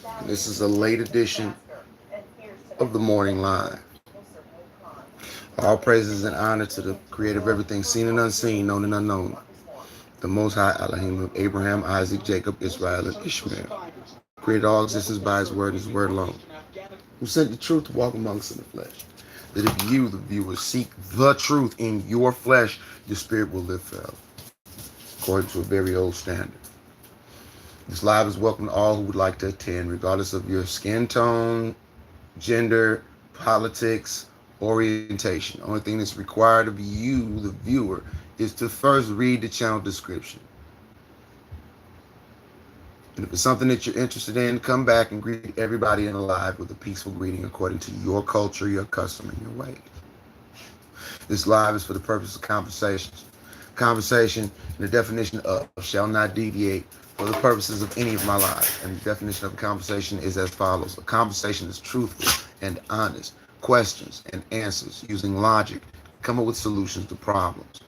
And this is a late edition of the Morning Line. All praises and honor to the creator of everything seen and unseen, known and unknown. The Most High Elohim of Abraham, Isaac, Jacob, Israel, and Ishmael. Created all existence by his word and his word alone. Who sent the truth to walk amongst in the flesh. That if you, the viewer, seek the truth in your flesh, your spirit will live forever. According to a very old standard. This live is welcome to all who would like to attend, regardless of your skin tone, gender, politics, orientation. The only thing that's required of you, the viewer, is to first read the channel description. And if it's something that you're interested in, come back and greet everybody in the live with a peaceful greeting according to your culture, your custom, and your way. This live is for the purpose of conversations. Conversation, and the definition of shall not deviate for the purposes of any of my lives. And the definition of a conversation is as follows. A conversation is truthful and honest. Questions and answers using logic. Come up with solutions to problems.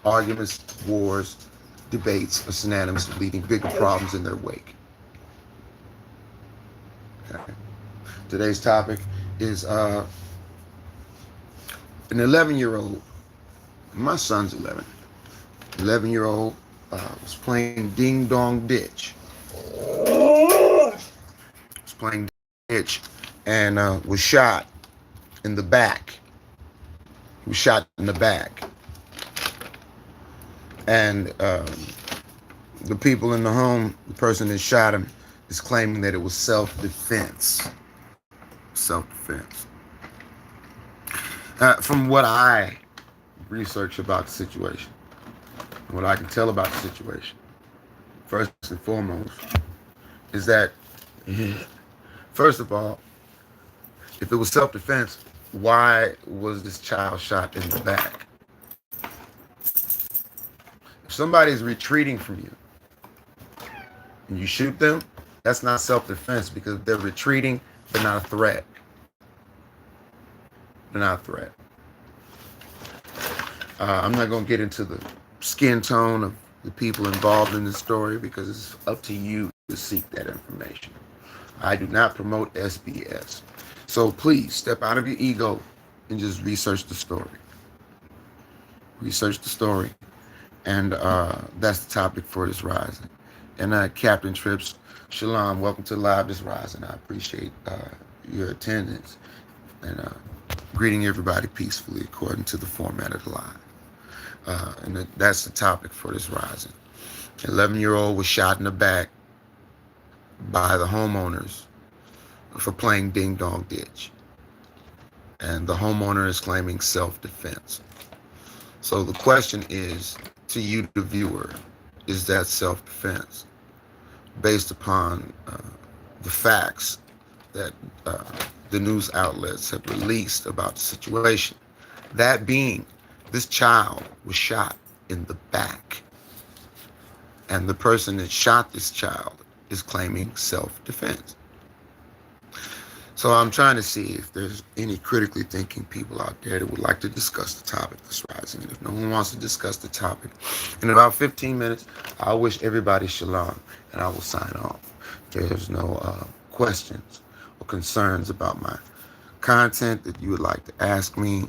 Arguments, wars, debates are synonymous with leading bigger problems in their wake. Okay. Today's topic is an 11-year-old. My son's 11. 11-year-old was playing Ding Dong Ditch. Was playing ditch and was shot in the back. He was shot in the back. And the people in the home, the person that shot him, is claiming that it was self-defense. Self-defense. From what I research about the situation, what I can tell about the situation, first and foremost, is that, first of all, if it was self-defense, why was this child shot in the back? If somebody's retreating from you and you shoot them, that's not self-defense because they're retreating, they're not a threat. They're not a threat. I'm not going to get into the skin tone of the people involved in this story because it's up to you to seek that information. I do not promote SBS. So please step out of your ego and just research the story. Research the story. And that's the topic for this rising. And Captain Trips, Shalom, welcome to Live This Rising. I appreciate your attendance and greeting everybody peacefully according to the format of the live. And that's the topic for this rising. An 11-year-old was shot in the back by the homeowners for playing Ding Dong Ditch. And the homeowner is claiming self-defense. So the question is, to you, the viewer, is that self-defense? Based upon the facts that the news outlets have released about the situation. That being, this child was shot in the back. And the person that shot this child is claiming self-defense. So I'm trying to see if there's any critically thinking people out there that would like to discuss the topic this rising. And if no one wants to discuss the topic, in about 15 minutes, I'll wish everybody shalom and I will sign off. There's no questions or concerns about my content that you would like to ask me.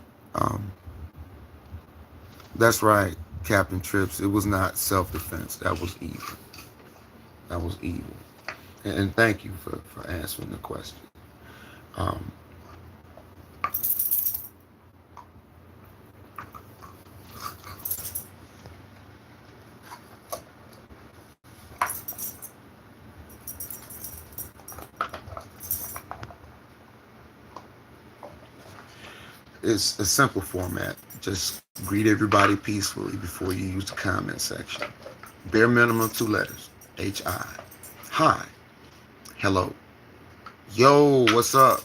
That's right, Captain Trips. It was not self-defense. That was evil. That was evil. And thank you for answering the question. It's a simple format. Just greet everybody peacefully before you use the comment section. Bare minimum 2 letters. H-I. Hi. Hello. Yo, what's up?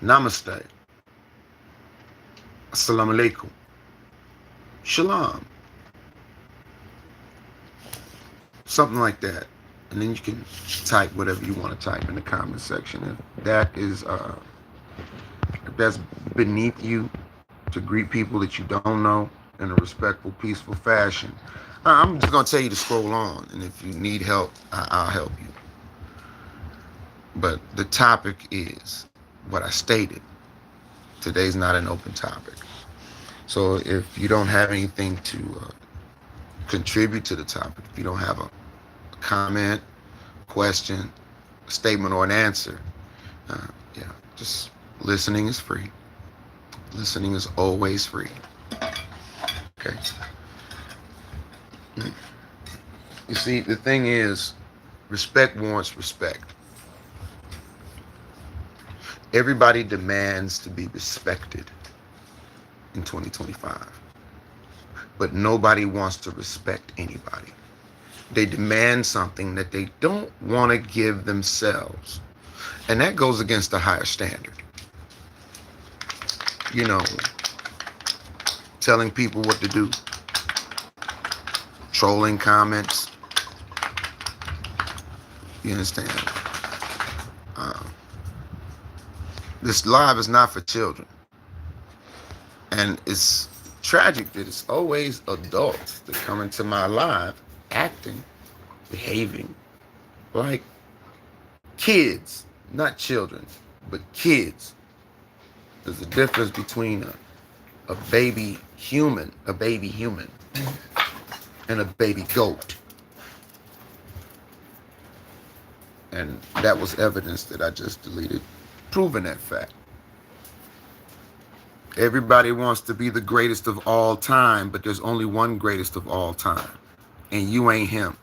Namaste. Assalamu alaikum. Shalom. Something like that. And then you can type whatever you want to type in the comment section. If that is if that's beneath you to greet people that you don't know in a respectful, peaceful fashion, I'm just gonna tell you to scroll on, and if you need help, I'll help you. But the topic is what I stated. Today's not an open topic. So if you don't have anything to contribute to the topic, if you don't have a comment, question, a statement, or an answer, yeah, just listening is free. Listening is always free. Okay. You see, the thing is, respect warrants respect. Everybody demands to be respected in 2025, but nobody wants to respect anybody. They demand something that they don't want to give themselves, and that goes against the higher standard. You know, telling people what to do, trolling comments. You understand? This live is not for children. And it's tragic that it's always adults that come into my live acting, behaving like kids, not children, but kids. There's a difference between a baby human, and a baby goat. And that was evidence that I just deleted, proving that fact. Everybody wants to be the greatest of all time, but there's only one greatest of all time. And you ain't him.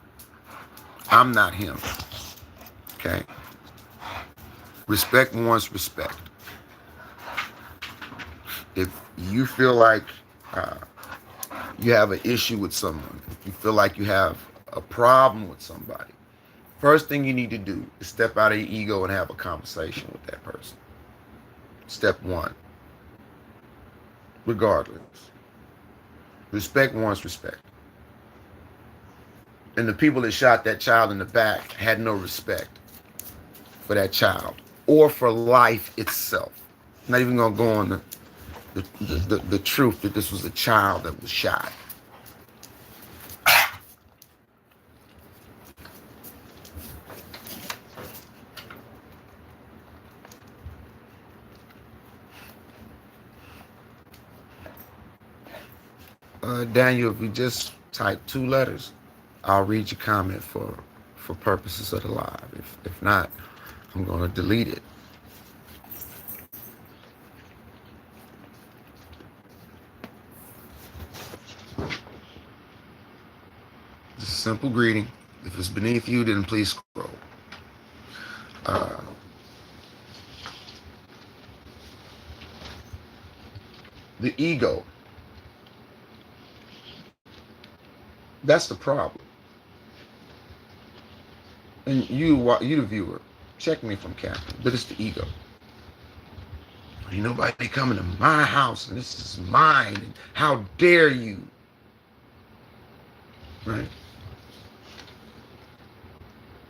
I'm not him. Okay? Respect warrants respect. If you feel like you have an issue with someone, if you feel like you have a problem with somebody, first thing you need to do is step out of your ego and have a conversation with that person. Step one. Regardless. Respect warrants respect. And the people that shot that child in the back had no respect for that child or for life itself. I'm not even going to go on the truth that this was a child that was shot. Daniel, if you just type 2 letters, I'll read your comment for purposes of the live. If not, I'm going to delete it. Just a simple greeting. If it's beneath you, then please scroll. The ego. That's the problem. And you the viewer, check me if I'm capping, but it's the ego. Ain't nobody coming to my house, and this is mine, and how dare you? Right?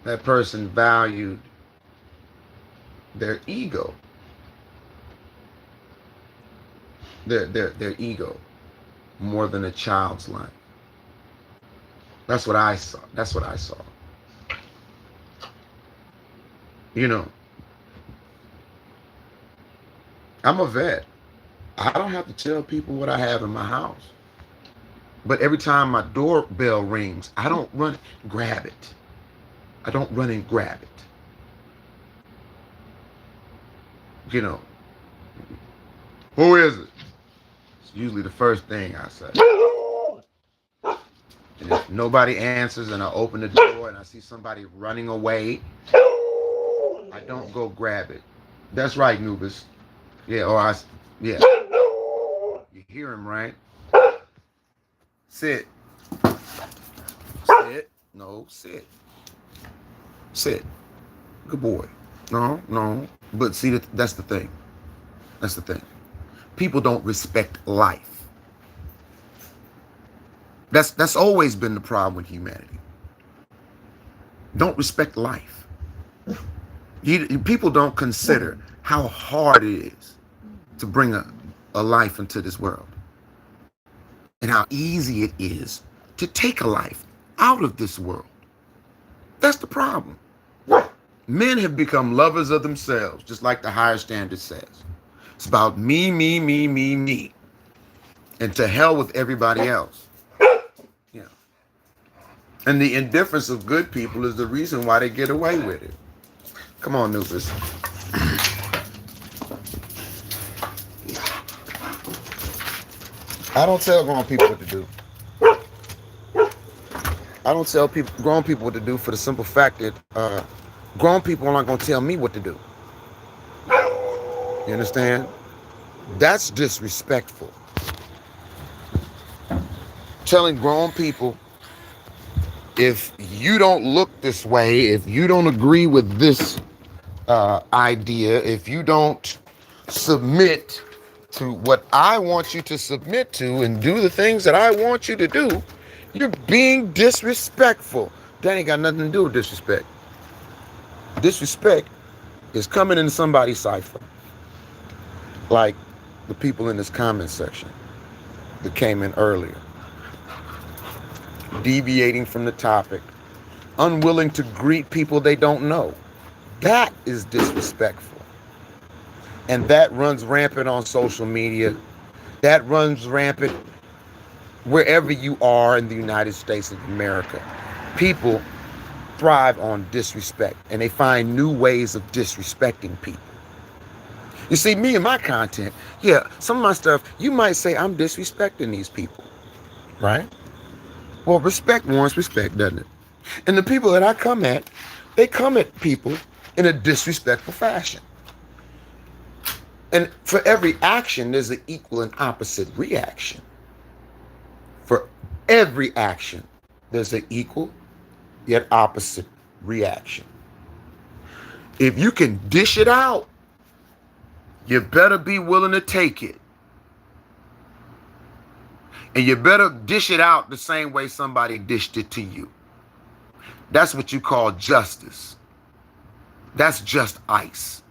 That person valued their ego. Their ego more than a child's life. That's what I saw. That's what I saw. You know, I'm a vet. I don't have to tell people what I have in my house. But every time my doorbell rings, I don't run, grab it. I don't run and grab it. You know, who is it? It's usually the first thing I say. And if nobody answers and I open the door and I see somebody running away, I don't go grab it. That's right, Nubis. Yeah, yeah. You hear him, right? Sit. Sit. No, sit. Sit. Good boy. No. But see, that's the thing. That's the thing. People don't respect life. That's always been the problem with humanity. Don't respect life. People don't consider how hard it is to bring a life into this world, and how easy it is to take a life out of this world. That's the problem. Men have become lovers of themselves, just like the higher standard says. It's about me, me, me, me, me. And to hell with everybody else. Yeah. And the indifference of good people is the reason why they get away with it. Come on, Nufus. I don't tell grown people what to do. I don't tell grown people what to do for the simple fact that grown people are not going to tell me what to do. You understand? That's disrespectful. Telling grown people, if you don't look this way, if you don't agree with this idea, if you don't submit to what I want you to submit to and do the things that I want you to do, you're being disrespectful. That ain't got nothing to do with disrespect. Disrespect is coming in somebody's cipher. Like the people in this comment section that came in earlier. Deviating from the topic. Unwilling to greet people they don't know. That is disrespectful. And that runs rampant on social media. That runs rampant wherever you are in the United States of America. People thrive on disrespect, and they find new ways of disrespecting people. You see, me and my content, yeah, some of my stuff, you might say I'm disrespecting these people, right? Well, respect warrants respect, doesn't it? And the people that I come at, they come at people in a disrespectful fashion. And for every action, there's an equal and opposite reaction. For every action, there's an equal yet opposite reaction. If you can dish it out, you better be willing to take it. And you better dish it out the same way somebody dished it to you. That's what you call justice. That's just ice.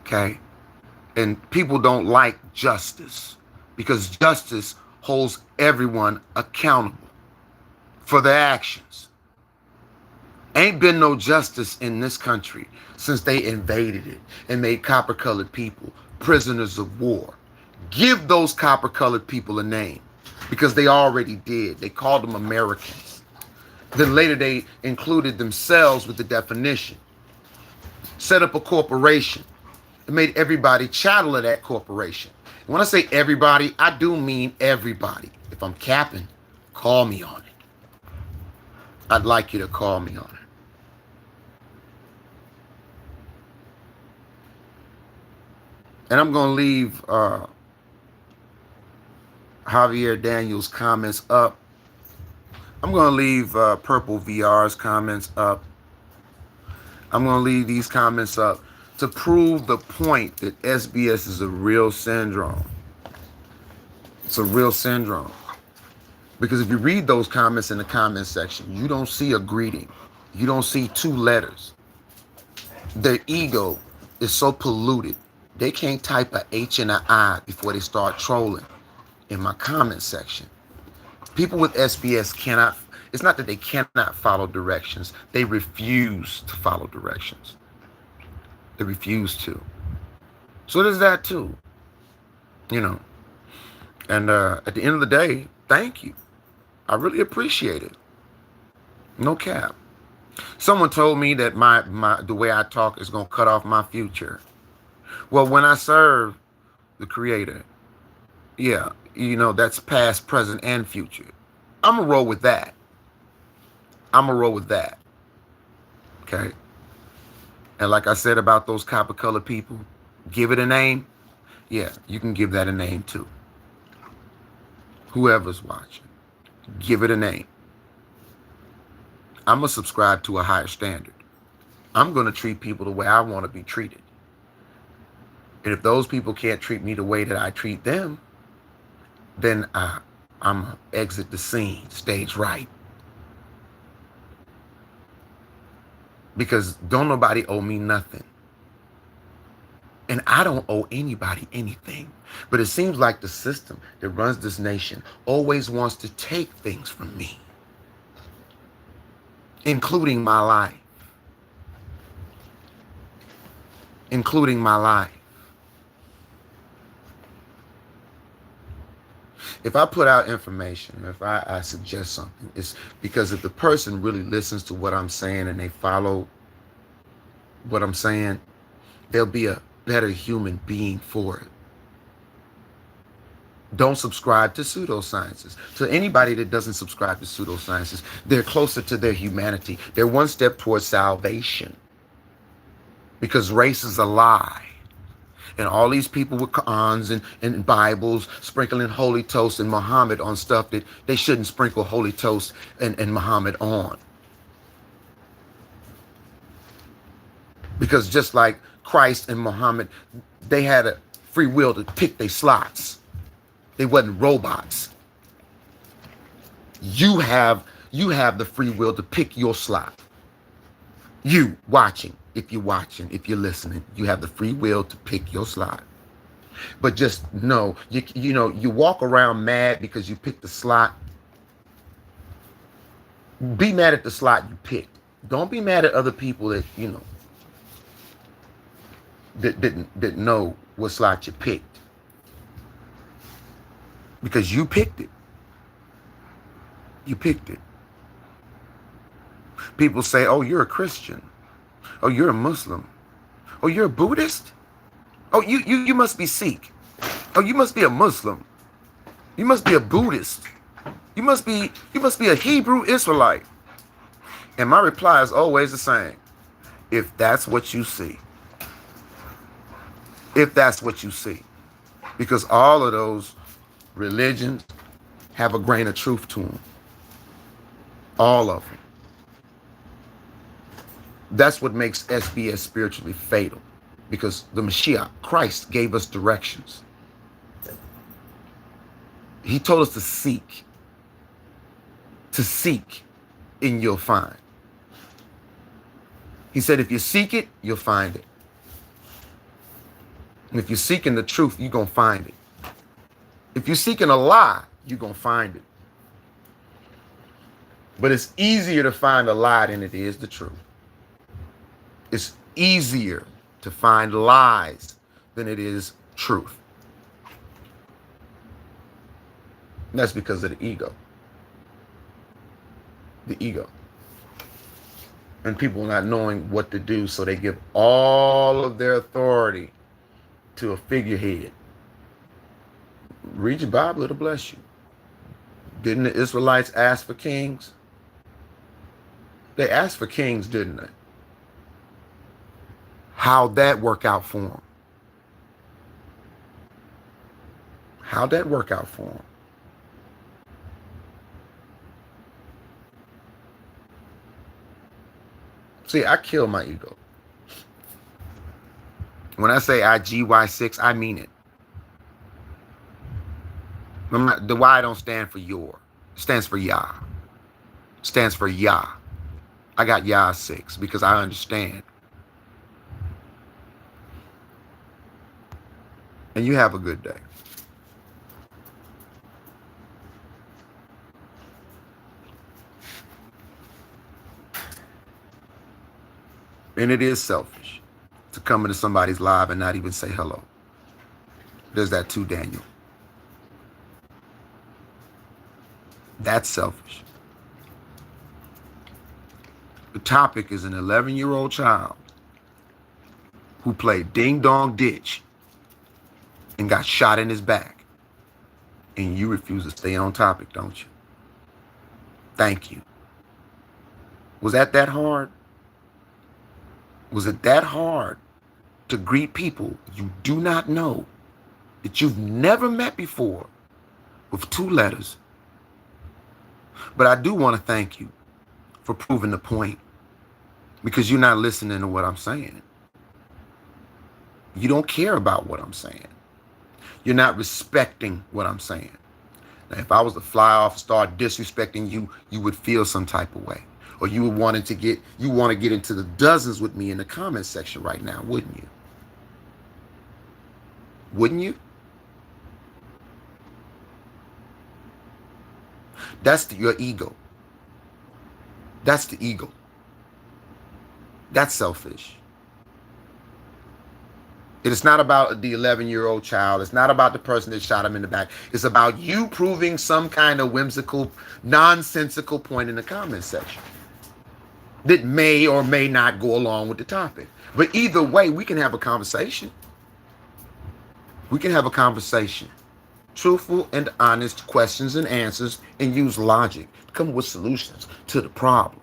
Okay? And people don't like justice because justice holds everyone accountable for their actions. Ain't been no justice in this country since they invaded it and made copper-colored people prisoners of war. Give those copper-colored people a name because they already did. They called them Americans. Then later they included themselves with the definition. Set up a corporation and made everybody chattel of that corporation. And when I say everybody, I do mean everybody. If I'm capping, call me on it. I'd like you to call me on it. And I'm going to leave Javier Daniels' comments up. I'm going to leave Purple VR's comments up. I'm going to leave these comments up to prove the point that SBS is a real syndrome. It's a real syndrome. Because if you read those comments in the comment section, you don't see a greeting. You don't see two letters. Their ego is so polluted. They can't type a H and an I before they start trolling in my comment section. People with SBS cannot, it's not that they cannot follow directions. They refuse to follow directions. They refuse to. So there's that too. You know. And at the end of the day, thank you. I really appreciate it. No cap. Someone told me that the way I talk is going to cut off my future. Well, when I serve the Creator, yeah, you know, that's past, present, and future. I'm going to roll with that. I'm going to roll with that. Okay? And like I said about those copper-colored people, give it a name. Yeah, you can give that a name too. Whoever's watching, give it a name. I'm going to subscribe to a higher standard. I'm going to treat people the way I want to be treated. And if those people can't treat me the way that I treat them, then I'm going to exit the scene, stage right. Because don't nobody owe me nothing. And I don't owe anybody anything. But it seems like the system that runs this nation always wants to take things from me, including my life. Including my life. If I put out information, if I suggest something, it's because if the person really listens to what I'm saying and they follow what I'm saying, they'll be a better human being for it. Don't subscribe to pseudosciences. To anybody that doesn't subscribe to pseudosciences, they're closer to their humanity. They're one step towards salvation. Because race is a lie. And all these people with Qur'ans and Bibles sprinkling holy toast and Muhammad on stuff that they shouldn't sprinkle holy toast and Muhammad on. Because just like Christ and Muhammad, they had a free will to pick their slots. They wasn't robots. You have the free will to pick your slot. You watching, if you're listening, you have the free will to pick your slot. But just know, you walk around mad because you picked the slot. Be mad at the slot you picked. Don't be mad at other people that, that didn't know what slot you picked. Because you picked it. You picked it. People say, oh, you're a Christian. Oh, you're a Muslim. Oh, you're a Buddhist. Oh, you must be Sikh. Oh, you must be a Muslim. You must be a Buddhist. You must be a Hebrew Israelite. And my reply is always the same. If that's what you see. If that's what you see. Because all of those religions have a grain of truth to them. All of them. That's what makes SBS spiritually fatal. Because the Mashiach, Christ, gave us directions. He told us to seek. To seek, and you'll find. He said, if you seek it, you'll find it. And if you're seeking the truth, you're going to find it. If you're seeking a lie, you're going to find it. But it's easier to find a lie than it is the truth. It's easier to find lies than it is truth. And that's because of the ego. The ego. And people not knowing what to do, so they give all of their authority to a figurehead. Read your Bible, it'll bless you. Didn't the Israelites ask for kings? They asked for kings, didn't they? How'd that work out for them? How'd that work out for them? See, I kill my ego. When I say IGY6, I mean it. The Y don't stand for your. It stands for Yah. It stands for Yah. I got Yah 6 because I understand. And you have a good day. And it is selfish to come into somebody's live and not even say hello. There's that too, Daniel. That's selfish. The topic is an 11-year-old child who played ding dong ditch and got shot in his back. And you refuse to stay on topic, don't you? Thank you. Was that hard? Was it that hard to greet people you do not know, that you've never met before, with 2 letters? But I do want to thank you for proving the point, because you're not listening to what I'm saying. You don't care about what I'm saying. You're not respecting what I'm saying. Now, if I was to fly off and start disrespecting you, you would feel some type of way. Or you would want to get into the dozens with me in the comment section right now, wouldn't you? Wouldn't you? That's your ego. That's the ego. That's selfish. It is not about the 11-year-old child. It's not about the person that shot him in the back. It's about you proving some kind of whimsical, nonsensical point in the comment section that may or may not go along with the topic. But either way, we can have a conversation. We can have a conversation. Truthful and honest questions and answers, and use logic to come with solutions to the problem.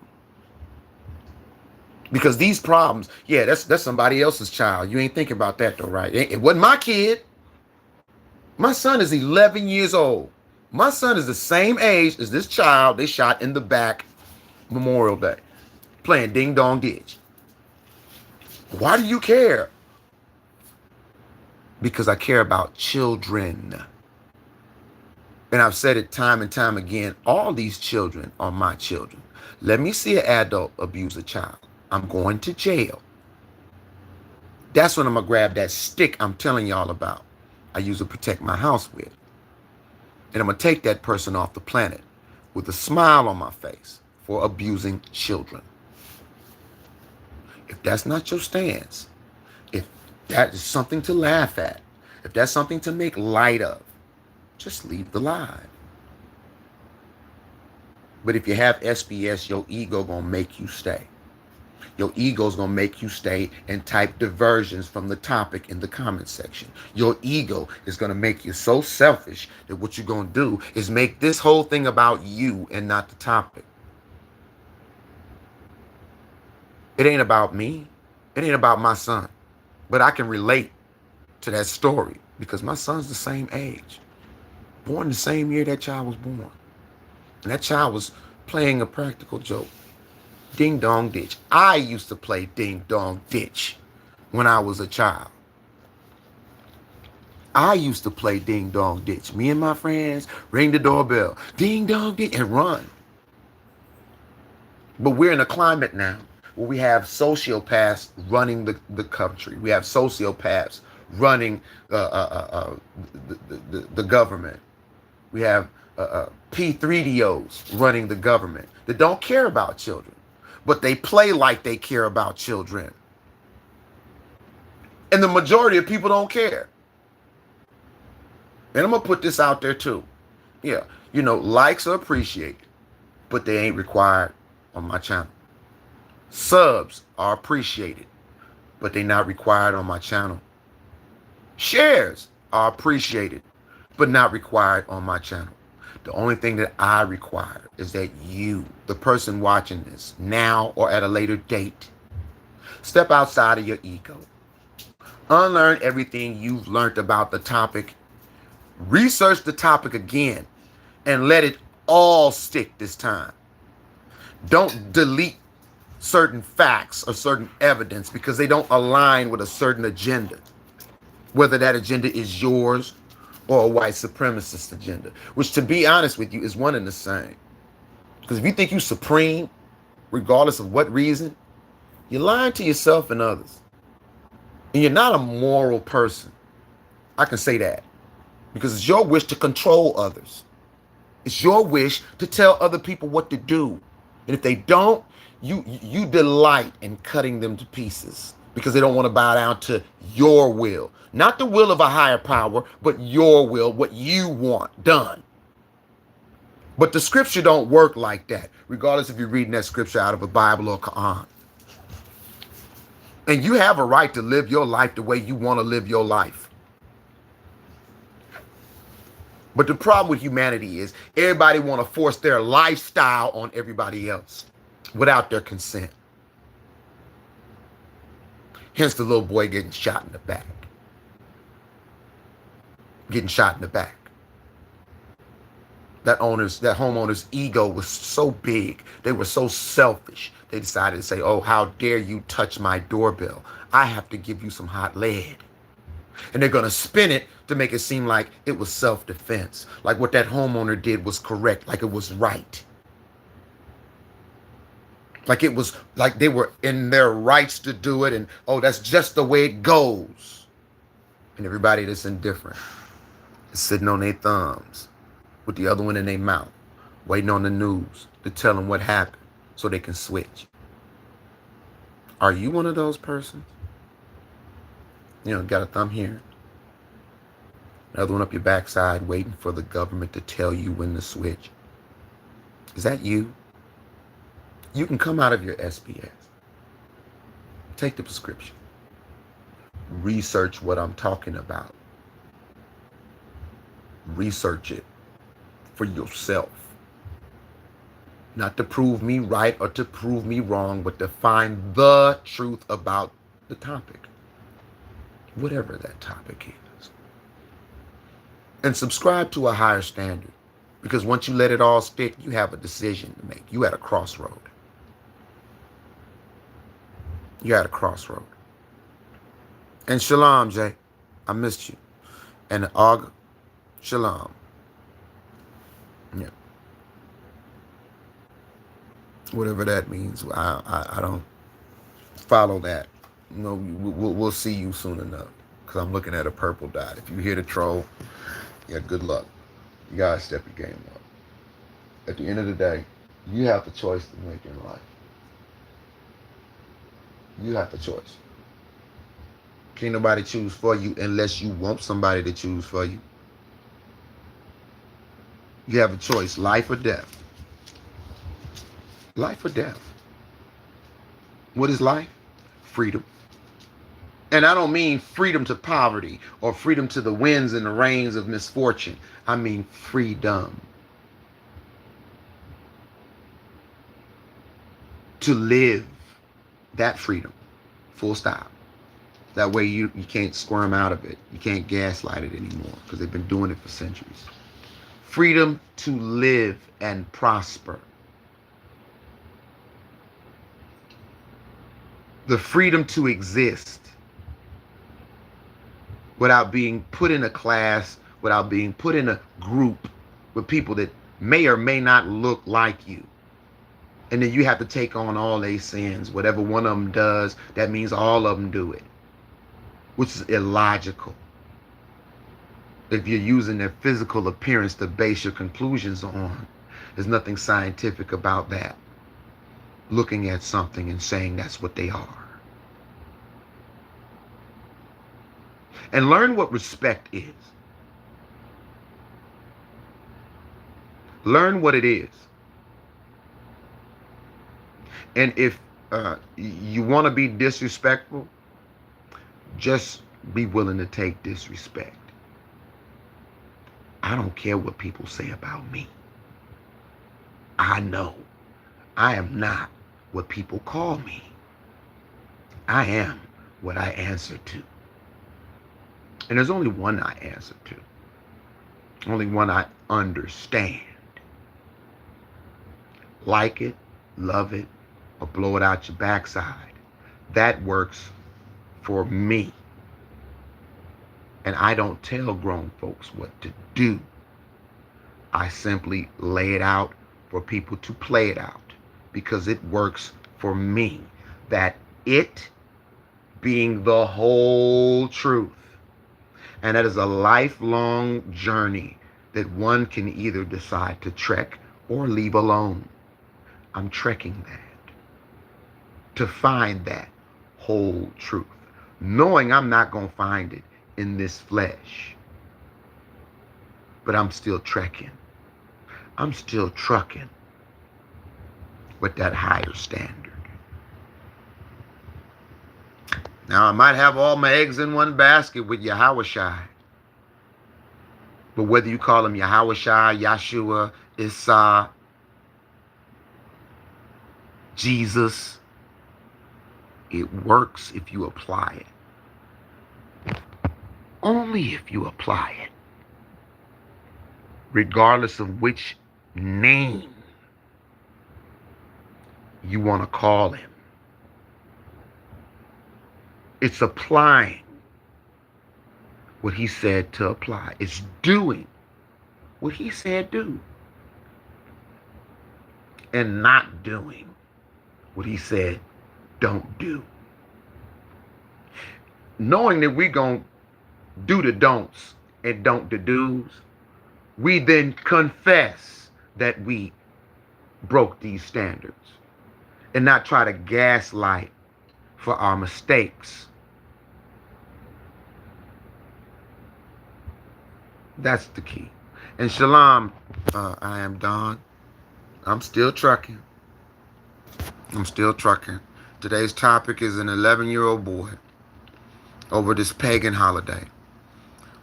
Because these problems, yeah, that's somebody else's child. You ain't thinking about that though, right? It wasn't my kid. My son is 11 years old. My son is the same age as this child they shot in the back Memorial Day, playing Ding Dong Ditch. Why do you care? Because I care about children. And I've said it time and time again, all these children are my children. Let me see an adult abuse a child. I'm going to jail. That's when I'm going to grab that stick I'm telling y'all about. I use to protect my house with. And I'm going to take that person off the planet with a smile on my face for abusing children. If that's not your stance, if that is something to laugh at, if that's something to make light of, just leave the live. But if you have SBS, your ego going to make you stay. Your ego's going to make you stay and type diversions from the topic in the comment section. Your ego is going to make you so selfish that what you're going to do is make this whole thing about you and not the topic. It ain't about me. It ain't about my son. But I can relate to that story because my son's the same age. Born the same year that child was born. And that child was playing a practical joke. Ding Dong Ditch. I used to play Ding Dong Ditch when I was a child. I used to play Ding Dong Ditch. Me and my friends ring the doorbell, Ding Dong Ditch, and run. But we're in a climate now where we have sociopaths running the country. We have sociopaths running the government. We have P3DOs running the government that don't care about children. But they play like they care about children. And the majority of people don't care. And I'm going to put this out there too. Yeah, likes are appreciated, but they ain't required on my channel. Subs are appreciated, but they're not required on my channel. Shares are appreciated, but not required on my channel. The only thing that I require is that you, the person watching this now or at a later date, step outside of your ego. Unlearn everything you've learned about the topic. Research the topic again and let it all stick this time. Don't delete certain facts or certain evidence because they don't align with a certain agenda. Whether that agenda is yours or a white supremacist agenda, which, to be honest with you, is one and the same. Because if you think you're supreme, regardless of what reason, you're lying to yourself and others. And you're not a moral person. I can say that. Because it's your wish to control others. It's your wish to tell other people what to do. And if they don't, you delight in cutting them to pieces. Because they don't want to bow down to your will. Not the will of a higher power, but your will, what you want done. But the scripture don't work like that, regardless if you're reading that scripture out of a Bible or Quran. And you have a right to live your life the way you want to live your life. But the problem with humanity is everybody want to force their lifestyle on everybody else without their consent. Hence the little boy getting shot in the back. Getting shot in the back. That homeowner's ego was so big. They were so selfish. They decided to say, oh, how dare you touch my doorbell? I have to give you some hot lead. And they're going to spin it to make it seem like it was self-defense. Like what that homeowner did was correct. Like it was right. Like it was like they were in their rights to do it. And, oh, that's just the way it goes. And everybody that's indifferent is sitting on their thumbs with the other one in their mouth, waiting on the news to tell them what happened so they can switch. Are you one of those persons? Got a thumb here, another one up your backside, waiting for the government to tell you when to switch. Is that you? You can come out of your SPS. Take the prescription. Research what I'm talking about. Research it for yourself. Not to prove me right or to prove me wrong, but to find the truth about the topic. Whatever that topic is. And subscribe to a higher standard. Because once you let it all stick, you have a decision to make. You at a crossroad. You're at a crossroad. And shalom, Jay. I missed you. And Og, shalom. Yeah. Whatever that means. I don't follow that. We'll see you soon enough. Because I'm looking at a purple dot. If you hear the troll, yeah, good luck. You gotta step your game up. At the end of the day, you have the choice to make in life. You have the choice. Can't nobody choose for you unless you want somebody to choose for you. You have a choice, life or death. Life or death. What is life? Freedom. And I don't mean freedom to poverty or freedom to the winds and the rains of misfortune. I mean freedom. To live that freedom. Full stop. That way you can't squirm out of it. You can't gaslight it anymore because they've been doing it for centuries. Freedom to live and prosper. The freedom to exist without being put in a class, without being put in a group with people that may or may not look like you. And then you have to take on all their sins. Whatever one of them does, that means all of them do it. Which is illogical. If you're using their physical appearance to base your conclusions on, there's nothing scientific about that. Looking at something and saying that's what they are. And learn what respect is. Learn what it is. And if you want to be disrespectful, just be willing to take disrespect. I don't care what people say about me. I know I am not what people call me. I am what I answer to. And there's only one I answer to. Only one I understand. Like it, love it, or blow it out your backside. That works for me. And I don't tell grown folks what to do. I simply lay it out for people to play it out because it works for me. That it being the whole truth. And that is a lifelong journey that one can either decide to trek or leave alone. I'm trekking that to find that whole truth, knowing I'm not going to find it in this flesh. But I'm still trekking. I'm still trucking with that higher standard. Now, I might have all my eggs in one basket with Yahushai. But whether you call him Yahushai, Yahshua, Isa, Jesus, it works if you apply it. Only if you apply it. Regardless of which name you want to call him. It's applying what he said to apply. It's doing what he said do. And not doing what he said don't do. Knowing that we're going to do the don'ts and don't the do's, we then confess that we broke these standards and not try to gaslight for our mistakes. That's the key. And Shalom, I am Don. I'm still trucking. I'm still trucking. Today's topic is an 11-year-old boy over this pagan holiday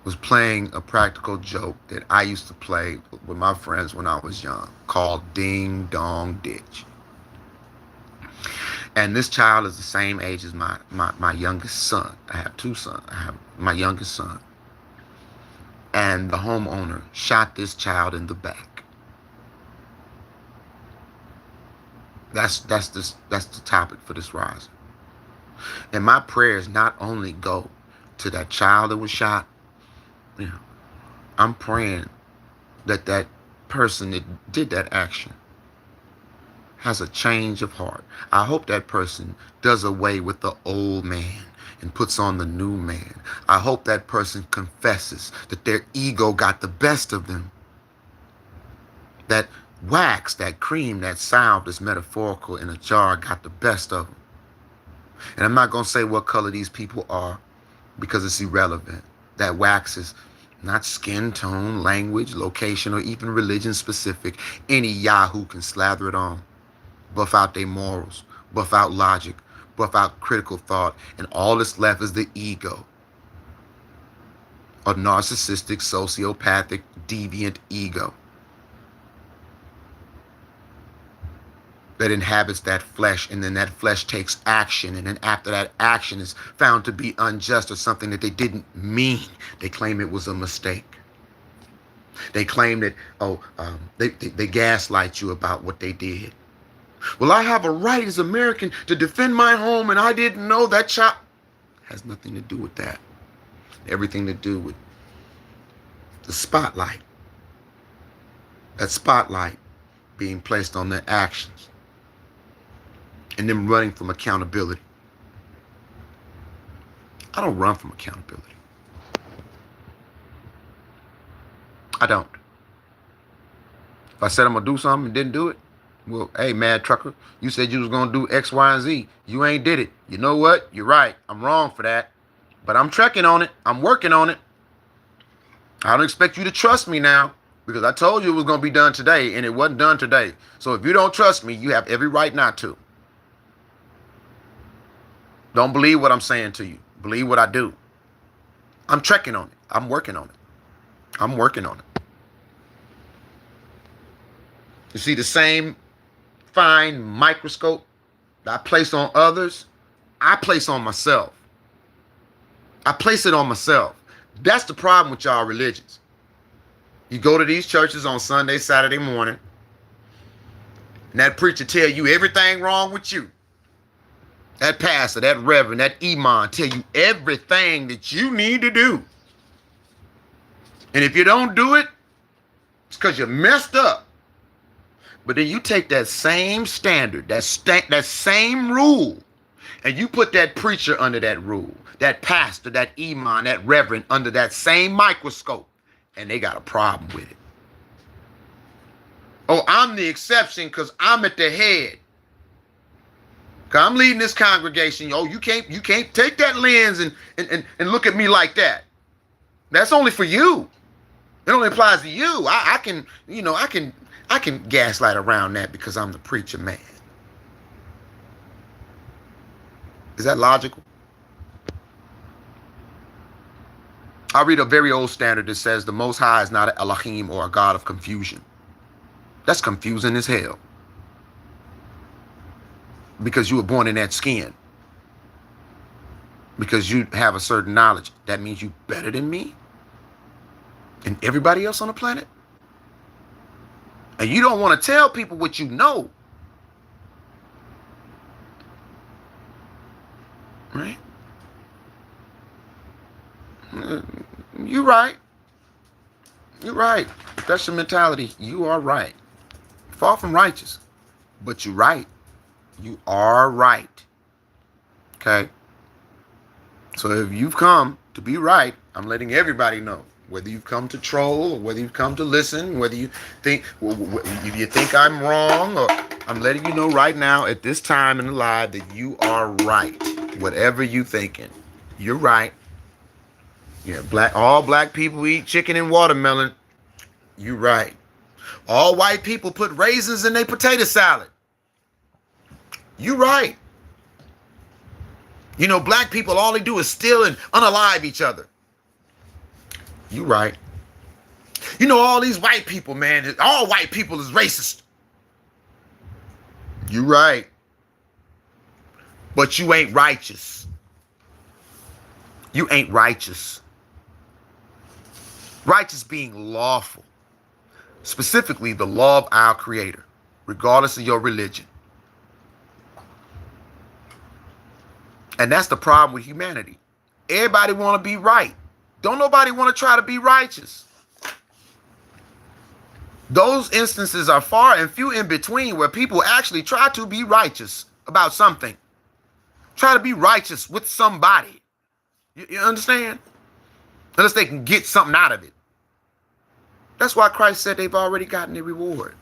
was playing a practical joke that I used to play with my friends when I was young called Ding Dong Ditch. And this child is the same age as my youngest son. I have two sons. I have my youngest son. And the homeowner shot this child in the back. That's the topic for this rising. And my prayers not only go to that child that was shot, I'm praying that that person that did that action has a change of heart. I hope that person does away with the old man and puts on the new man. I hope that person confesses that their ego got the best of them. That wax, that cream, that salve that's metaphorical in a jar got the best of them. And I'm not going to say what color these people are because it's irrelevant. That wax is not skin tone, language, location, or even religion specific. Any Yahoo can slather it on. Buff out their morals, buff out logic, buff out critical thought, and all that's left is the ego. A narcissistic, sociopathic, deviant ego that inhabits that flesh, and then that flesh takes action, and then after that action is found to be unjust or something that they didn't mean, they claim it was a mistake. They claim that, they gaslight you about what they did. Well, I have a right as an American to defend my home, and I didn't know that child. Has nothing to do with that. Everything to do with the spotlight. That spotlight being placed on their actions and them running from accountability. I don't run from accountability. I don't. If I said I'm going to do something and didn't do it, well, hey, mad trucker, you said you was going to do X, Y, and Z. You ain't did it. You know what? You're right. I'm wrong for that. But I'm trekking on it. I'm working on it. I don't expect you to trust me now because I told you it was going to be done today, and it wasn't done today. So if you don't trust me, you have every right not to. Don't believe what I'm saying to you. Believe what I do. I'm trekking on it. I'm working on it. I'm working on it. You see the same fine microscope that I place on others, I place on myself. I place it on myself. That's the problem with y'all religions. You go to these churches on Sunday, Saturday morning, and that preacher tell you everything wrong with you. That pastor, that reverend, that imam tell you everything that you need to do. And if you don't do it, it's because you messed up. But then you take that same standard, that same rule, and you put that preacher under that rule, that pastor, that imam, that reverend under that same microscope, and they got a problem with it. Oh, I'm the exception because I'm at the head. Because I'm leading this congregation. Oh, you can't take that lens and look at me like that. That's only for you. It only applies to you. I can gaslight around that because I'm the preacher man. Is that logical? I read a very old standard that says the Most High is not an Elohim or a God of confusion. That's confusing as hell. Because you were born in that skin. Because you have a certain knowledge. That means you better than me and everybody else on the planet. And you don't want to tell people what you know. Right? You're right. You're right. That's your mentality. You are right. Far from righteous. But you're right. You are right. Okay? So if you've come to be right, I'm letting everybody know. Whether you've come to troll or whether you've come to listen, whether you think if you think I'm wrong, or I'm letting you know right now at this time in the live that you are right. Whatever you thinking, you're right. Yeah, all black people eat chicken and watermelon. You're right. All white people put raisins in their potato salad. You're right. You know, black people, all they do is steal and unalive each other. You right. You know, all these white people, man, all white people is racist. You right. But you ain't righteous. You ain't righteous. Righteous being lawful. Specifically, the law of our Creator, regardless of your religion. And that's the problem with humanity. Everybody want to be right. Don't nobody want to try to be righteous. Those instances are far and few in between where people actually try to be righteous about something. Try to be righteous with somebody. You understand? Unless they can get something out of it. That's why Christ said they've already gotten their reward.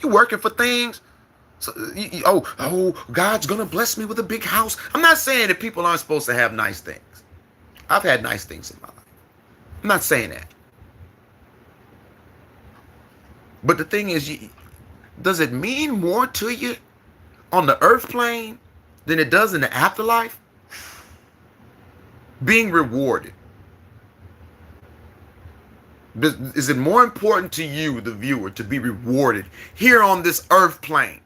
You working for things. So, God's going to bless me with a big house. I'm not saying that people aren't supposed to have nice things. I've had nice things in my life. I'm not saying that. But the thing is, does it mean more to you on the earth plane than it does in the afterlife? Being rewarded. Is it more important to you, the viewer, to be rewarded here on this earth plane?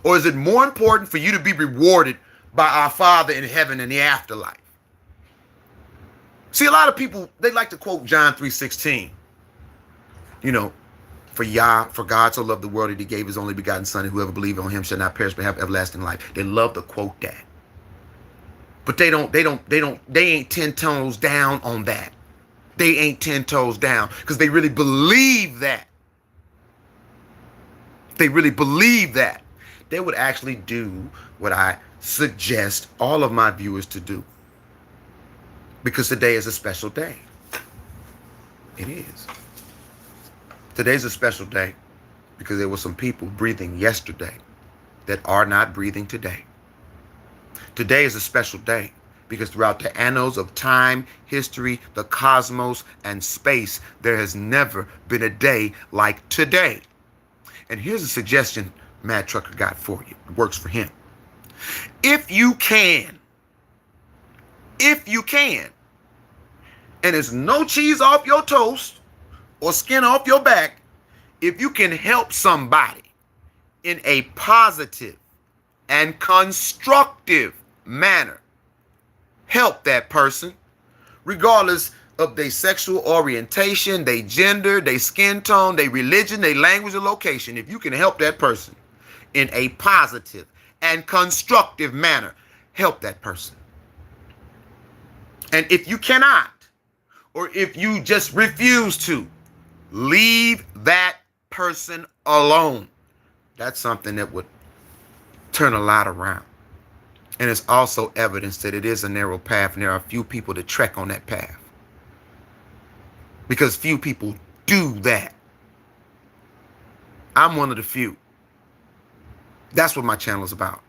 Or is it more important for you to be rewarded by our Father in heaven in the afterlife? See, a lot of people, they like to quote John 3:16. You know, for God so loved the world that he gave his only begotten son, and whoever believes on him shall not perish but have everlasting life. They love to quote that. But they ain't 10 toes down on that. They ain't 10 toes down because they really believe that. They really believe that. They would actually do what I suggest all of my viewers to do. Because today is a special day. It is. Today's a special day because there were some people breathing yesterday that are not breathing today. Today is a special day because throughout the annals of time, history, the cosmos, and space, there has never been a day like today. And here's a suggestion Mad Trucker got for you. It works for him. If you can, and there's no cheese off your toast or skin off your back, if you can help somebody in a positive and constructive manner, help that person, regardless of their sexual orientation, their gender, their skin tone, their religion, their language, or location. If you can help that person in a positive and constructive manner, help that person. And if you cannot, or if you just refuse to, leave that person alone. That's something that would turn a lot around. And it's also evidence that it is a narrow path, and there are few people that trek on that path. Because few people do that. I'm one of the few. That's what my channel is about.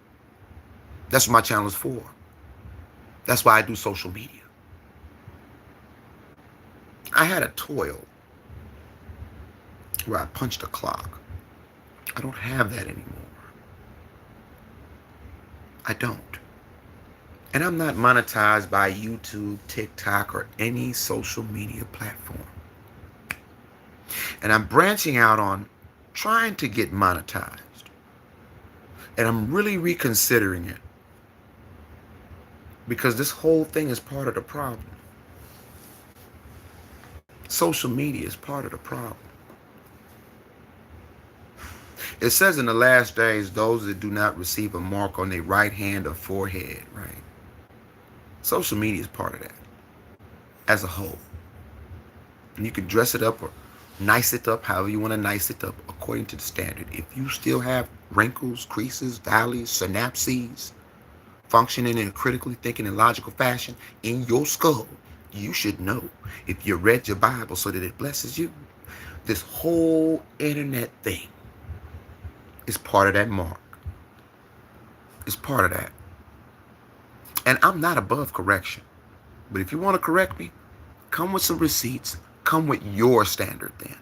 That's what my channel is for. That's why I do social media. I had a toil where I punched a clock. I don't have that anymore. I don't. And I'm not monetized by YouTube, TikTok, or any social media platform. And I'm branching out on trying to get monetized. And I'm really reconsidering it. Because this whole thing is part of the problem. Social media is part of the problem. It says in the last days, those that do not receive a mark on their right hand or forehead, right? Social media is part of that as a whole. And you can dress it up or nice it up however you want to nice it up according to the standard. If you still have wrinkles, creases, valleys, synapses, functioning in a critically thinking and logical fashion in your skull, You should know, if you read your Bible so that it blesses you, this whole internet thing is part of that mark. It's part of that. And I'm not above correction. But if you want to correct me, come with some receipts. Come with your standard then.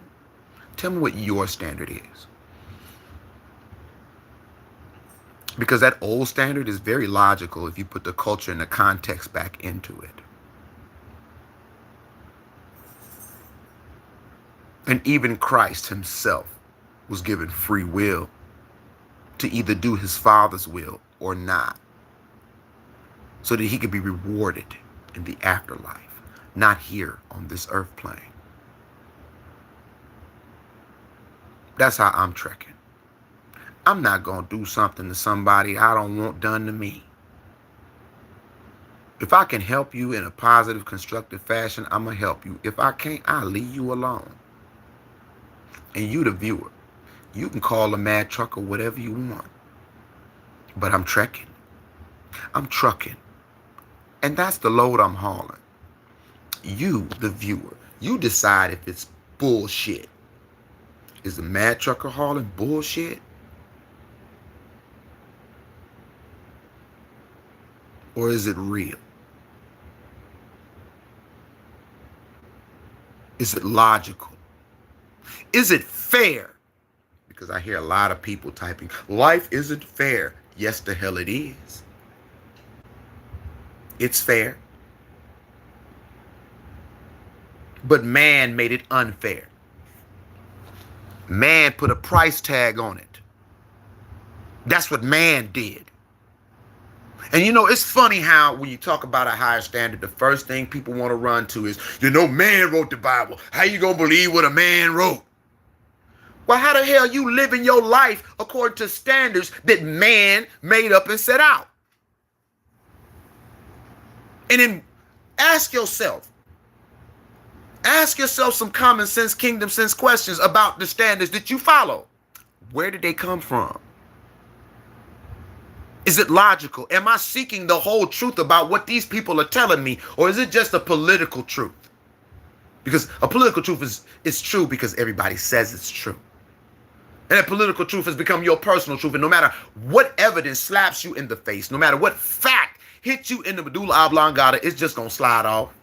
Tell me what your standard is. Because that old standard is very logical if you put the culture and the context back into it. And even Christ himself was given free will to either do his Father's will or not, so that he could be rewarded in the afterlife, not here on this earth plane. That's how I'm trekking. I'm not going to do something to somebody I don't want done to me. If I can help you in a positive, constructive fashion, I'm going to help you. If I can't, I'll leave you alone. And you, the viewer, you can call a mad trucker whatever you want. But I'm trekking. I'm trucking. And that's the load I'm hauling. You, the viewer, you decide if it's bullshit. Is the mad trucker hauling bullshit? Or is it real? Is it logical? Is it fair? Because I hear a lot of people typing, life isn't fair. Yes, the hell it is. It's fair. But man made it unfair. Man put a price tag on it. That's what man did. And you know, it's funny how when you talk about a higher standard, the first thing people want to run to is, man wrote the Bible. How you gonna believe what a man wrote? Well, how the hell you living your life according to standards that man made up and set out? And then ask yourself some common sense, kingdom sense questions about the standards that you follow. Where did they come from? Is it logical? Am I seeking the whole truth about what these people are telling me? Or is it just a political truth? Because a political truth is true because everybody says it's true. And that political truth has become your personal truth. And no matter what evidence slaps you in the face, no matter what fact hits you in the medulla oblongata, it's just going to slide off.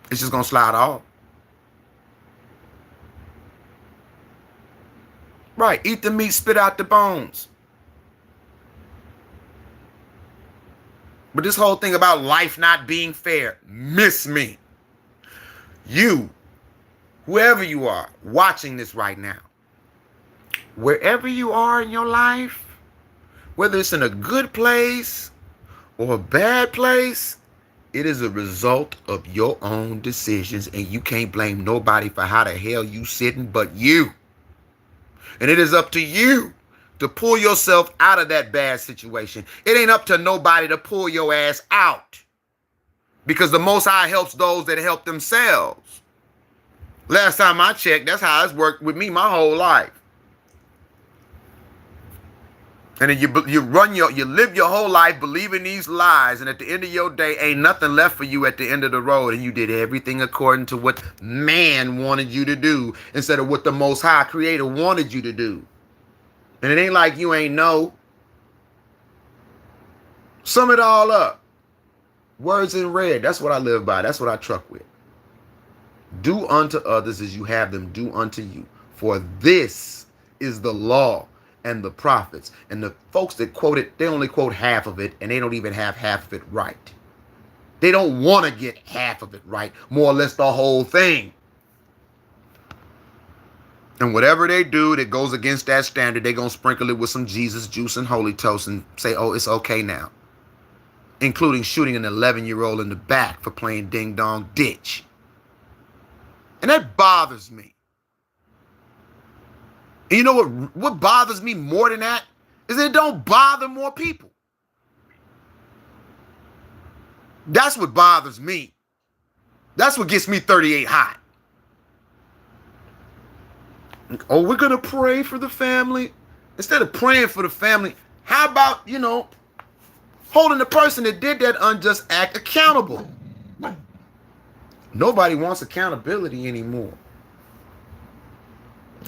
It's just going to slide off. Right. Eat the meat, spit out the bones. But this whole thing about life not being fair, miss me. You, whoever you are, watching this right now, wherever you are in your life, whether it's in a good place or a bad place, it is a result of your own decisions, and you can't blame nobody for how the hell you sitting but you. And it is up to you to pull yourself out of that bad situation. It ain't up to nobody to pull your ass out, because the Most High helps those that help themselves. Last time I checked, that's how it's worked with me my whole life. And then you live your whole life believing these lies, and at the end of your day, ain't nothing left for you at the end of the road, and you did everything according to what man wanted you to do instead of what the Most High Creator wanted you to do. And it ain't like you ain't know. Sum it all up. Words in red. That's what I live by. That's what I truck with. Do unto others as you have them do unto you. For this is the law and the prophets. And the folks that quote it, they only quote half of it, and they don't even have half of it right. They don't want to get half of it right, more or less the whole thing. And whatever they do that goes against that standard, they're going to sprinkle it with some Jesus juice and holy toast and say, oh, it's okay now. Including shooting an 11-year-old in the back for playing ding-dong ditch. And that bothers me. And you know what bothers me more than that? Is that it don't bother more people. That's what bothers me. That's what gets me 38 hot. Oh, we're going to pray for the family. Instead of praying for the family, how about, holding the person that did that unjust act accountable? Nobody wants accountability anymore.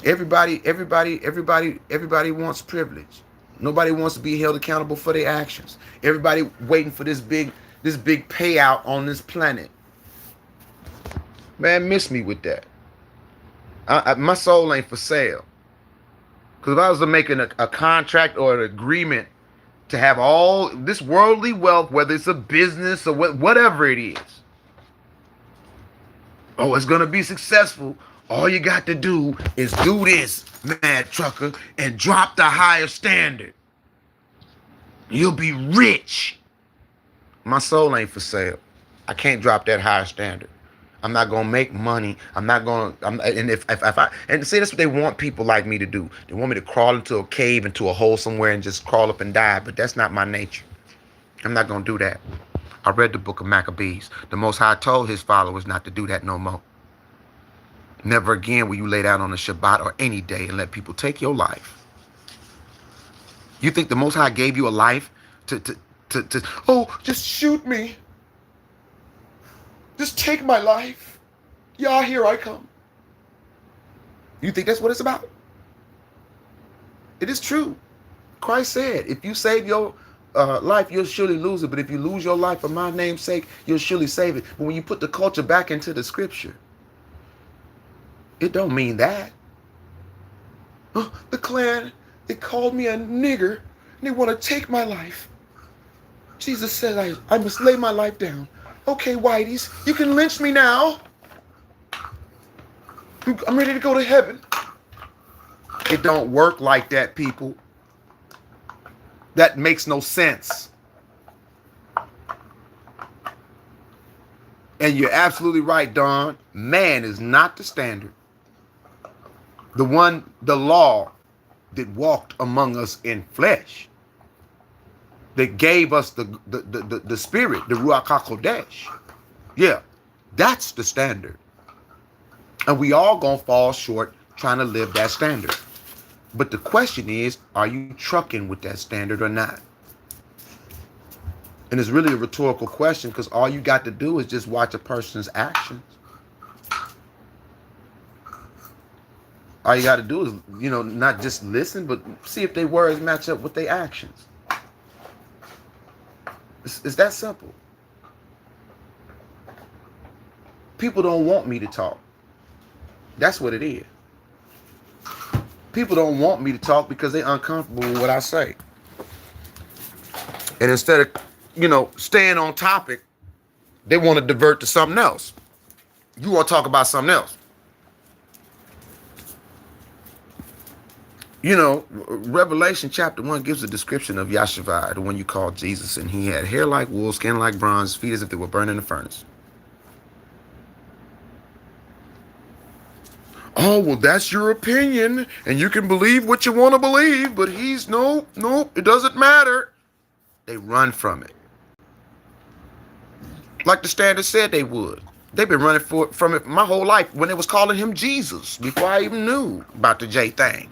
Everybody wants privilege. Nobody wants to be held accountable for their actions. Everybody waiting for this big payout on this planet. Man, miss me with that. My soul ain't for sale. Because if I was to make a contract or an agreement to have all this worldly wealth, whether it's a business or whatever it is, oh, it's going to be successful. All you got to do is do this, mad trucker, and drop the higher standard. You'll be rich. My soul ain't for sale. I can't drop that higher standard. I'm not gonna make money. I'm not gonna. And if I and see, that's what they want people like me to do. They want me to crawl into a cave, into a hole somewhere, and just crawl up and die. But that's not my nature. I'm not gonna do that. I read the book of Maccabees. The Most High told his followers not to do that no more. Never again will you lay down on a Shabbat or any day and let people take your life. You think the Most High gave you a life to oh, just shoot me. Just take my life. Yeah, here I come. You think that's what it's about? It is true. Christ said, if you save your life, you'll surely lose it. But if you lose your life for my name's sake, you'll surely save it. But when you put the culture back into the scripture, it don't mean that. Oh, the Klan, they called me a nigger, and they want to take my life. Jesus said I must lay my life down. Okay, whiteys, you can lynch me now. I'm ready to go to heaven. It don't work like that, people. That makes no sense. And you're absolutely right, Don. Man is not the standard. The law that walked among us in flesh, that gave us the spirit, the Ruach HaKodesh. Yeah, that's the standard. And we all gonna fall short trying to live that standard. But the question is, are you trucking with that standard or not? And it's really a rhetorical question, because all you got to do is just watch a person's actions. All you got to do is, not just listen, but see if their words match up with their actions. It's that simple. People don't want me to talk. That's what it is. People don't want me to talk because they're uncomfortable with what I say. And instead of, staying on topic, they want to divert to something else. You want to talk about something else. Revelation chapter 1 gives a description of Yahshua, the one you call Jesus, and he had hair like wool, skin like bronze, feet as if they were burned in the furnace. Oh, well, that's your opinion, and you can believe what you want to believe, but no, it doesn't matter. They run from it. Like the Standard said they would. They've been running from it my whole life when they was calling him Jesus, before I even knew about the J thing.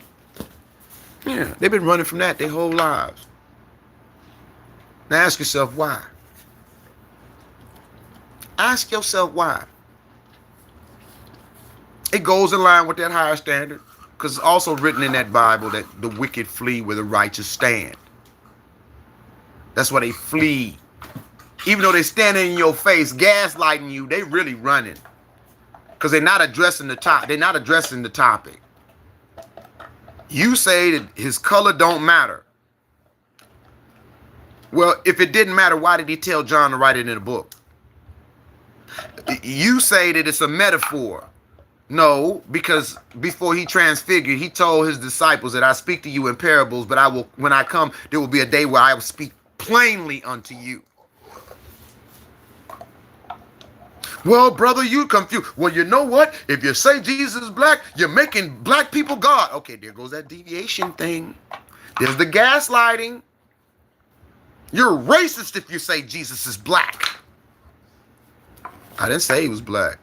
Yeah, they've been running from that their whole lives. Now ask yourself why. Ask yourself why. It goes in line with that higher standard, because it's also written in that Bible that the wicked flee where the righteous stand. That's why they flee. Even though they're standing in your face, gaslighting you, they really running. Because they're not addressing the top. They're not addressing the topic. You say that his color don't matter. Well, if it didn't matter, why did he tell John to write it in a book? You say that it's a metaphor. No, because before he transfigured, he told his disciples that I speak to you in parables, but when I come, there will be a day where I will speak plainly unto you. Well, brother, you confused. Well, you know what? If you say Jesus is black, you're making black people God. Okay, there goes that deviation thing. There's the gaslighting. You're racist if you say Jesus is black. I didn't say he was black.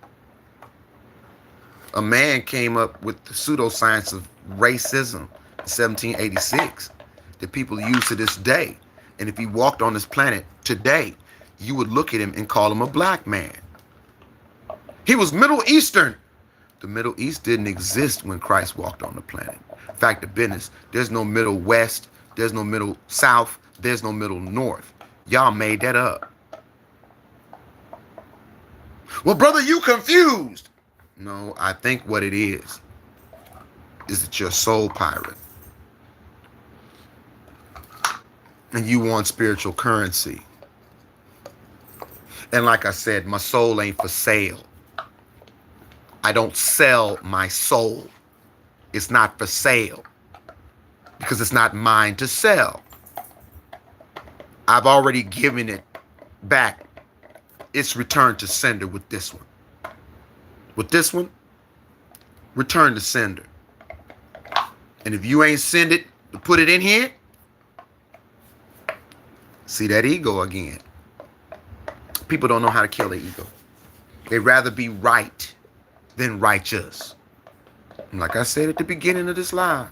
A man came up with the pseudoscience of racism in 1786 that people use to this day. And if he walked on this planet today, you would look at him and call him a black man. He was Middle Eastern. The Middle East didn't exist when Christ walked on the planet. Fact of business, there's no Middle West, there's no Middle South, there's no Middle North. Y'all made that up. Well, brother, you confused. No, I think what it is that you're a soul pirate. And you want spiritual currency. And like I said, my soul ain't for sale. I don't sell my soul. It's not for sale because it's not mine to sell. I've already given it back. It's returned to sender with this one. With this one, return to sender. And if you ain't send it to put it in here, see that ego again. People don't know how to kill their ego. They'd rather be right than righteous. And like I said at the beginning of this live,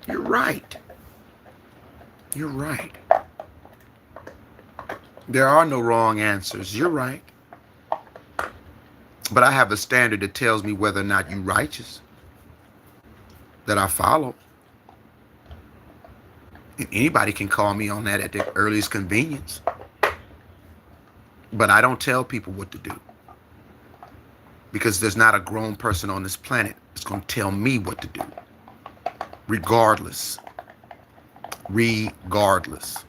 you're right. You're right. There are no wrong answers. You're right. But I have a standard that tells me whether or not you're righteous, that I follow. And anybody can call me on that at their earliest convenience. But I don't tell people what to do. Because there's not a grown person on this planet that's going to tell me what to do. Regardless. Regardless.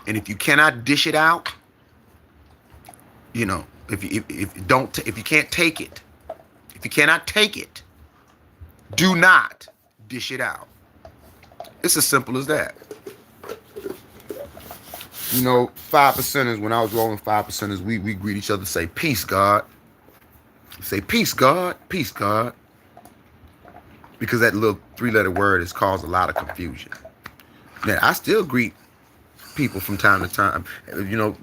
And if you cannot dish it out, you know, if you can't take it, if you cannot take it, do not dish it out. It's as simple as that. You know, 5%ers, when I was rolling 5%ers, we greet each other, say, peace, God. Say, peace, God. Peace, God. Because that little 3-letter word has caused a lot of confusion. Now, I still greet people from time to time. You know,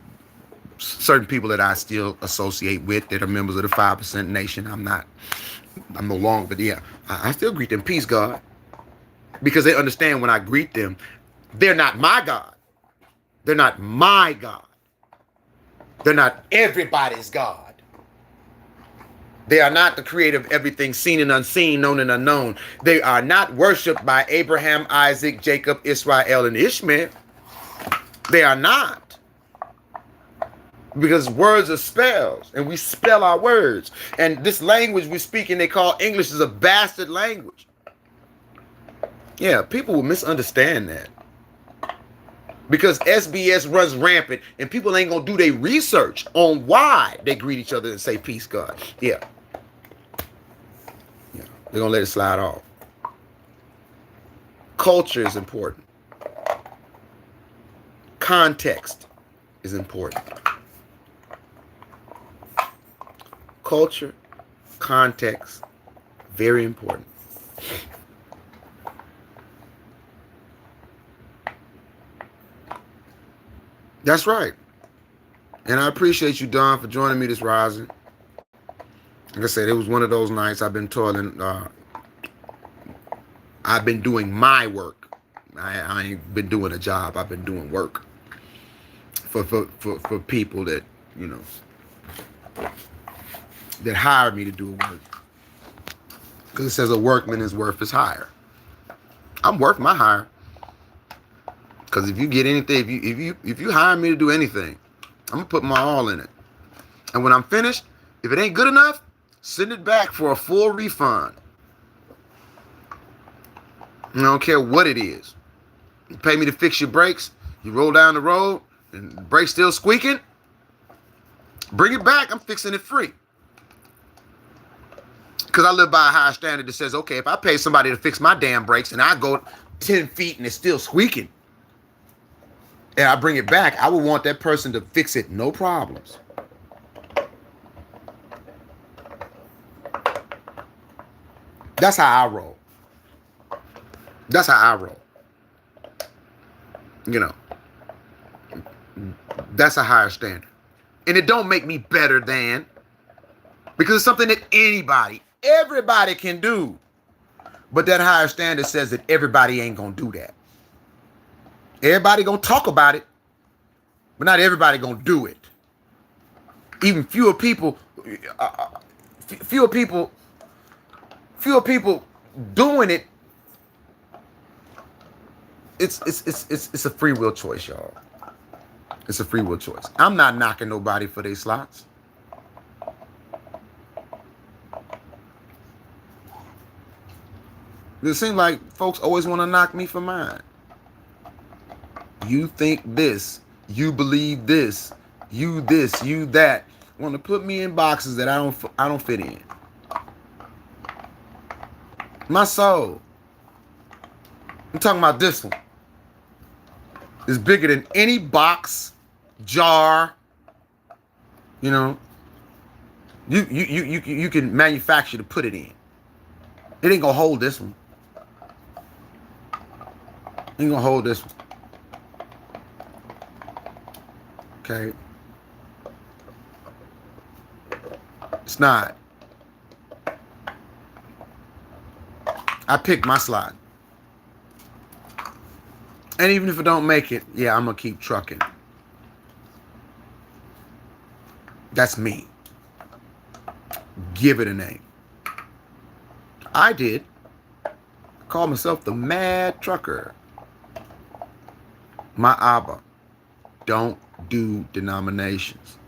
certain people that I still associate with that are members of the 5% Nation. I'm no longer, but yeah, I still greet them, peace, God. Because they understand when I greet them, they're not my God. They're not my God. They're not everybody's God. They are not the creator of everything seen and unseen, known and unknown. They are not worshipped by Abraham, Isaac, Jacob, Israel, and Ishmael. They are not. Because words are spells, and we spell our words. And this language we speak and they call English is a bastard language. Yeah, people will misunderstand that. Because SBS runs rampant, and people ain't going to do their research on why they greet each other and say, peace, God. Yeah. They're going to let it slide off. Culture is important. Context is important. Culture, context, very important. That's right. And I appreciate you, Don, for joining me this rising. Like I said, it was one of those nights I've been toiling. I've been doing my work. I ain't been doing a job. I've been doing work for people that, you know, that hired me to do work. Because it says a workman is worth his hire. I'm worth my hire. Because if you get anything, if you hire me to do anything, I'm gonna put my all in it. And when I'm finished, if it ain't good enough, send it back for a full refund. I don't care what it is. You pay me to fix your brakes. You roll down the road and the brakes still squeaking. Bring it back. I'm fixing it free. Because I live by a high standard that says, okay, if I pay somebody to fix my damn brakes and I go 10 feet and it's still squeaking, and I bring it back, I would want that person to fix it, no problems. That's how I roll. That's how I roll. You know, that's a higher standard. And it don't make me better than, because it's something that everybody can do. But that higher standard says that everybody ain't going to do that. Everybody going to talk about it, but not everybody going to do it. Even fewer people, fewer people, fewer people doing it. It's a free will choice, y'all. It's a free will choice. I'm not knocking nobody for their slots. It seems like folks always want to knock me for mine. You think this, you believe this, you that. Want to put me in boxes that I don't fit in. My soul, I'm talking about this one, is bigger than any box, jar. You know, you can manufacture to put it in. It ain't gonna hold this one. Ain't gonna hold this one. Okay. It's not. I picked my slot. And even if I don't make it, yeah, I'm gonna keep trucking. That's me. Give it a name. I did. I call myself the Mad Trucker. My Abba don't do denominations.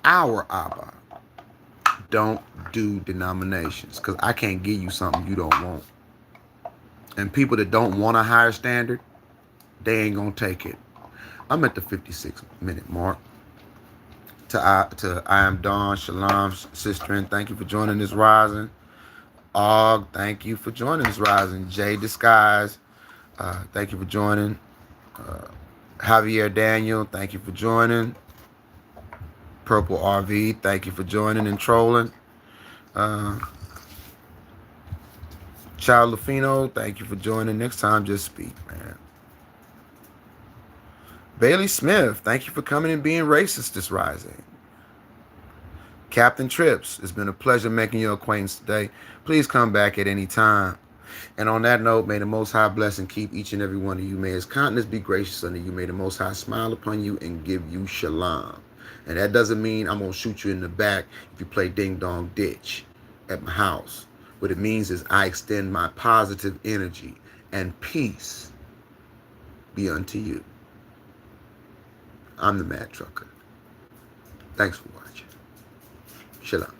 Our Abba don't do denominations, because I can't give you something you don't want. And people that don't want a higher standard, they ain't gonna take it. I'm at the 56-minute mark. To I am Dawn, Shalom, sister, and thank you for joining this rising. Og, thank you for joining this rising. Jay Disguise, thank you for joining. Javier Daniel, thank you for joining. Purple RV, thank you for joining and trolling. Child Lafino, thank you for joining. Next time, just speak, man. Bailey Smith, thank you for coming and being racist this rising. Captain Trips, it's been a pleasure making your acquaintance today. Please come back at any time. And on that note, may the Most High bless and keep each and every one of you. May his countenance be gracious unto you. May the Most High smile upon you and give you shalom. And that doesn't mean I'm going to shoot you in the back if you play ding dong ditch at my house. What it means is I extend my positive energy and peace be unto you. I'm the Mad Trucker. Thanks for watching. Shalom.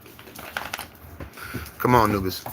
Come on, Nubis.